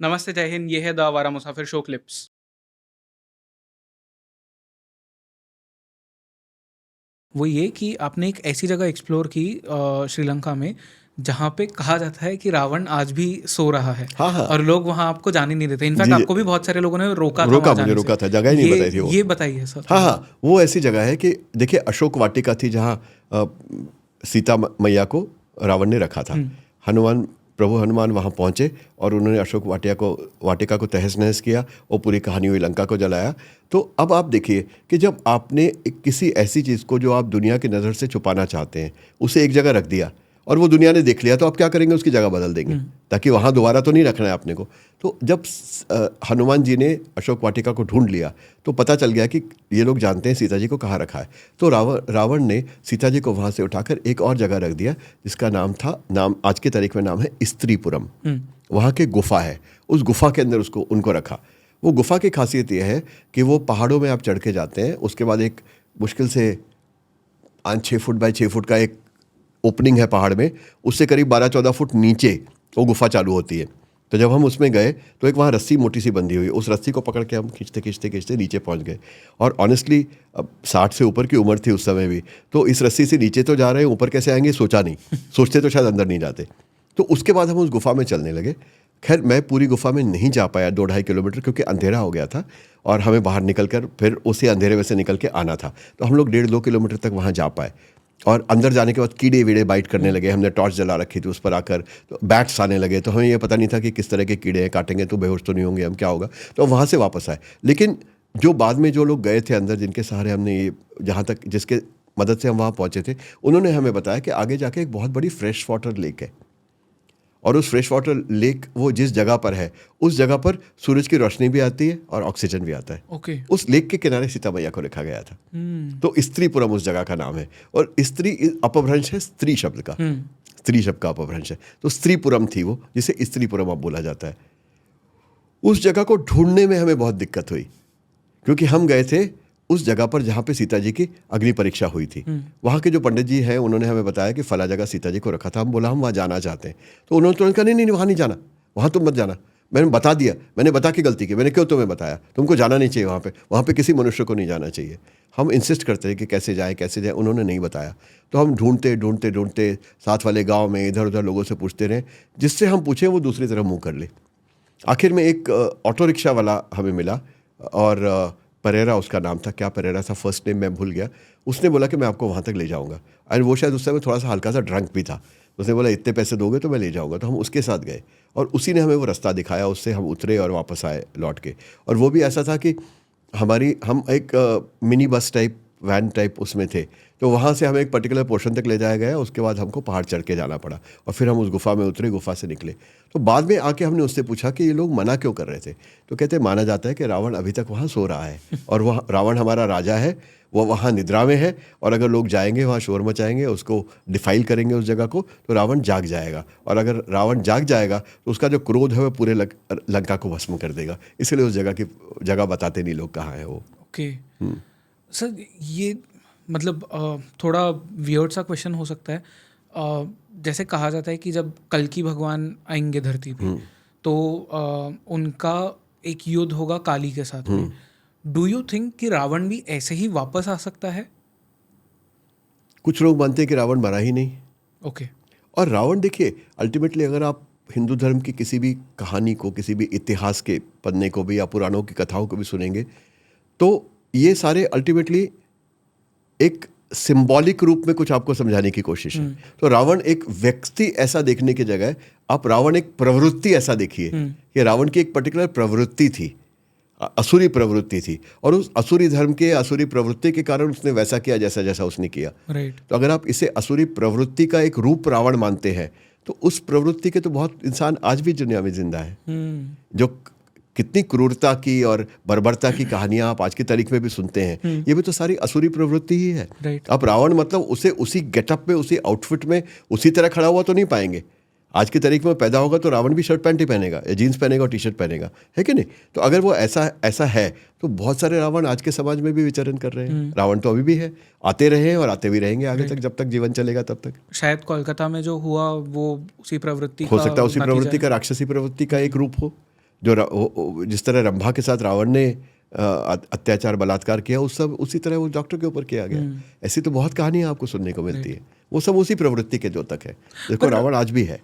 नमस्ते, जय हिंद। ये है द आवारा मुसाफिर शो क्लिप्स। वो ये कि आपने एक ऐसी जगह एक्सप्लोर की श्रीलंका में, जहाँ पे कहा जाता है कि रावण आज भी सो रहा है हाँ, हाँ। और लोग वहाँ आपको जाने नहीं देते। इनफैक्ट जी, जी। आपको भी बहुत सारे लोगों ने रोका था रोका वहाँ मुझे जाने से। रोका था, जगह ही नहीं ये बताई थी वो। ये बताइए सर हाँ, थोड़ा-सा। हाँ, वो ऐसी जगह है कि देखिए अशोक वाटिका थी जहाँ सीता मैया को रावण ने रखा था। हुँ, हनुमान प्रभु हनुमान वहाँ पहुँचे और उन्होंने अशोक वाटिका को तहस-नहस किया और पूरी कहानी हुई, लंका को जलाया। तो अब आप देखिए कि जब आपने किसी ऐसी चीज़ को जो आप दुनिया की नज़र से छुपाना चाहते हैं, उसे एक जगह रख दिया और वो दुनिया ने देख लिया, तो आप क्या करेंगे? उसकी जगह बदल देंगे, हुँ, ताकि वहाँ दोबारा तो नहीं रखना है आपने को। तो जब हनुमान जी ने अशोक वाटिका को ढूंढ लिया, तो पता चल गया कि ये लोग जानते हैं सीता जी को कहाँ रखा है। तो रावण ने सीता जी को वहाँ से उठाकर एक और जगह रख दिया, जिसका नाम आज की तारीख में नाम है स्त्रीपुरम। हुँ, वहाँ की गुफा है, उस गुफा के अंदर उनको रखा। वो गुफा की खासियत यह है कि वो पहाड़ों में आप चढ़ के जाते हैं, उसके बाद एक मुश्किल से 5-6 फुट बाय 6 फुट का एक ओपनिंग है पहाड़ में, उससे करीब 12-14 फुट नीचे वो गुफा चालू होती है। तो जब हम उसमें गए तो एक वहाँ रस्सी मोटी सी बंधी हुई, उस रस्सी को पकड़ के हम खींचते खींचते खींचते नीचे पहुँच गए। और ऑनेस्टली अब 60 से ऊपर की उम्र थी उस समय भी, तो इस रस्सी से नीचे तो जा रहे हैं, ऊपर कैसे आएंगे सोचा नहीं। सोचते तो शायद अंदर नहीं जाते। तो उसके बाद हम उस गुफा में चलने लगे। खैर मैं पूरी गुफा में नहीं जा पाया 2-2.5 किलोमीटर, क्योंकि अंधेरा हो गया था और हमें बाहर निकल कर फिर उसी अंधेरे में से निकल के आना था। तो हम लोग 1.5-2 किलोमीटर तक वहाँ जा पाए। और अंदर जाने के बाद कीड़े वीड़े बाइट करने लगे। हमने टॉर्च जला रखी थी, उस पर आकर तो बैट्स आने लगे। तो हमें ये पता नहीं था कि किस तरह के कीड़े हैं, काटेंगे तो बेहोश तो नहीं होंगे हम, क्या होगा। तो वहाँ से वापस आए। लेकिन जो बाद में जो लोग गए थे अंदर, जिनके सहारे हमने ये जहाँ तक जिसके मदद से हम वहाँ पहुँचे थे, उन्होंने हमें बताया कि आगे जाके एक बहुत बड़ी फ्रेश वाटर लेक है। और उस फ्रेश वाटर लेक वो जिस जगह पर है, उस जगह पर सूरज की रोशनी भी आती है और ऑक्सीजन भी आता है। ओके। उस लेक के किनारे सीता मैया को रखा गया था। हुँ, तो स्त्रीपुरम उस जगह का नाम है। और स्त्री अपभ्रंश है स्त्री शब्द का। हुँ, स्त्री शब्द का अपभ्रंश है, तो स्त्रीपुरम थी वो, जिसे स्त्रीपुरम अब बोला जाता है। उस जगह को ढूंढने में हमें बहुत दिक्कत हुई, क्योंकि हम गए थे उस जगह पर जहाँ पे सीता जी की अग्नि परीक्षा हुई थी। हुँ, वहाँ के जो पंडित जी हैं, उन्होंने हमें बताया कि फला जगह सीता जी को रखा था। हम बोला हम वहाँ जाना चाहते हैं। तो उन्होंने तुरंत कहा नहीं नहीं वहाँ नहीं जाना, वहाँ तुम मत जाना। मैंने बता दिया, मैंने बता के गलती की। मैंने क्यों तुम्हें बताया, तुमको जाना नहीं चाहिए वहाँ पे किसी मनुष्य को नहीं जाना चाहिए। हम इंसिस्ट करते हैं कि कैसे जाए, उन्होंने नहीं बताया। तो हम ढूंढते ढूंढते ढूंढते साथ वाले गाँव में इधर उधर लोगों से पूछते रहे, जिससे हम पूछें वो दूसरी तरफ मुँह कर ले। आखिर में एक ऑटो रिक्शा वाला हमें मिला, और परेरा उसका नाम था। क्या परेरा था फर्स्ट नेम मैं भूल गया। उसने बोला कि मैं आपको वहाँ तक ले जाऊँगा। और वो शायद उस समय थोड़ा सा हल्का सा ड्रंक भी था। उसने बोला इतने पैसे दोगे तो मैं ले जाऊँगा। तो हम उसके साथ गए और उसी ने हमें वो रास्ता दिखाया। उससे हम उतरे और वापस आए लौट के। और वो भी ऐसा था कि हम एक mini bus type, van type उसमें थे। तो वहाँ से हमें एक पर्टिकुलर पोर्शन तक ले जाया गया। उसके बाद हमको पहाड़ चढ़ के जाना पड़ा और फिर हम उस गुफा में उतरे, गुफा से निकले। तो बाद में आके हमने उससे पूछा कि ये लोग मना क्यों कर रहे थे। तो कहते माना जाता है कि रावण अभी तक वहाँ सो रहा है और वह रावण हमारा राजा है, वो वहाँ निद्रा में है। और अगर लोग जाएंगे वहाँ शोर मचाएंगे, उसको डिफाइल करेंगे उस जगह को, तो रावण जाग जाएगा। और अगर रावण जाग जाएगा तो उसका जो क्रोध है वह पूरे लंका को भस्म कर देगा। इसलिए उस जगह बताते नहीं लोग कहाँ है वो। ओके। सर ये मतलब थोड़ा वियर्ड सा क्वेश्चन हो सकता है। जैसे कहा जाता है कि जब कल्कि भगवान आएंगे धरती पे, तो उनका एक युद्ध होगा काली के साथ में। डू यू थिंक कि रावण भी ऐसे ही वापस आ सकता है? कुछ लोग मानते हैं कि रावण मरा ही नहीं। ओके। और रावण देखिए, अल्टीमेटली अगर आप हिंदू धर्म की किसी भी कहानी को, किसी भी इतिहास के पन्ने को भी या पुराणों की कथाओं को भी सुनेंगे, तो ये सारे अल्टीमेटली एक सिंबॉलिक रूप में कुछ आपको समझाने की कोशिश है। तो रावण एक व्यक्ति ऐसा देखने की जगह आप रावण एक प्रवृत्ति ऐसा देखिए कि रावण की एक पर्टिकुलर प्रवृत्ति थी, असुरी प्रवृत्ति थी। और उस असुरी धर्म के, असुरी प्रवृत्ति के कारण उसने वैसा किया जैसा जैसा उसने किया। राइट। तो अगर आप इसे असुरी प्रवृत्ति का एक रूप रावण मानते हैं, तो उस प्रवृत्ति के तो बहुत इंसान आज भी दुनिया में जिंदा है। जो कितनी क्रूरता की और बर्बरता की कहानियां आप आज की तारीख में भी सुनते हैं, ये भी तो सारी असुरी प्रवृत्ति ही है। राइट। अब रावण मतलब उसे उसी गेटअप में, उसी आउटफिट में, उसी तरह खड़ा हुआ तो नहीं पाएंगे। आज की तारीख में पैदा होगा तो रावण भी शर्ट पैंट ही पहनेगा, या जीन्स पहनेगा और टी शर्ट पहनेगा, है कि नहीं। तो अगर वो ऐसा है, तो बहुत सारे रावण आज के समाज में भी विचरण कर रहे हैं। रावण तो अभी भी है, आते रहे हैं और आते भी रहेंगे आगे तक, जब तक जीवन चलेगा तब तक। शायद कोलकाता में जो हुआ वो उसी प्रवृत्ति हो का सकता है उसी नतीजा प्रवृत्ति है। का, राक्षसी प्रवृत्ति का एक रूप हो। जिस तरह रंभा के साथ रावण ने अत्याचार बलात्कार किया, उसी तरह वो डॉक्टर के ऊपर किया गया। ऐसी तो बहुत कहानियां आपको सुनने को मिलती है। वो सब उसी प्रवृत्ति के द्योतक है, देखो रावण आज भी है।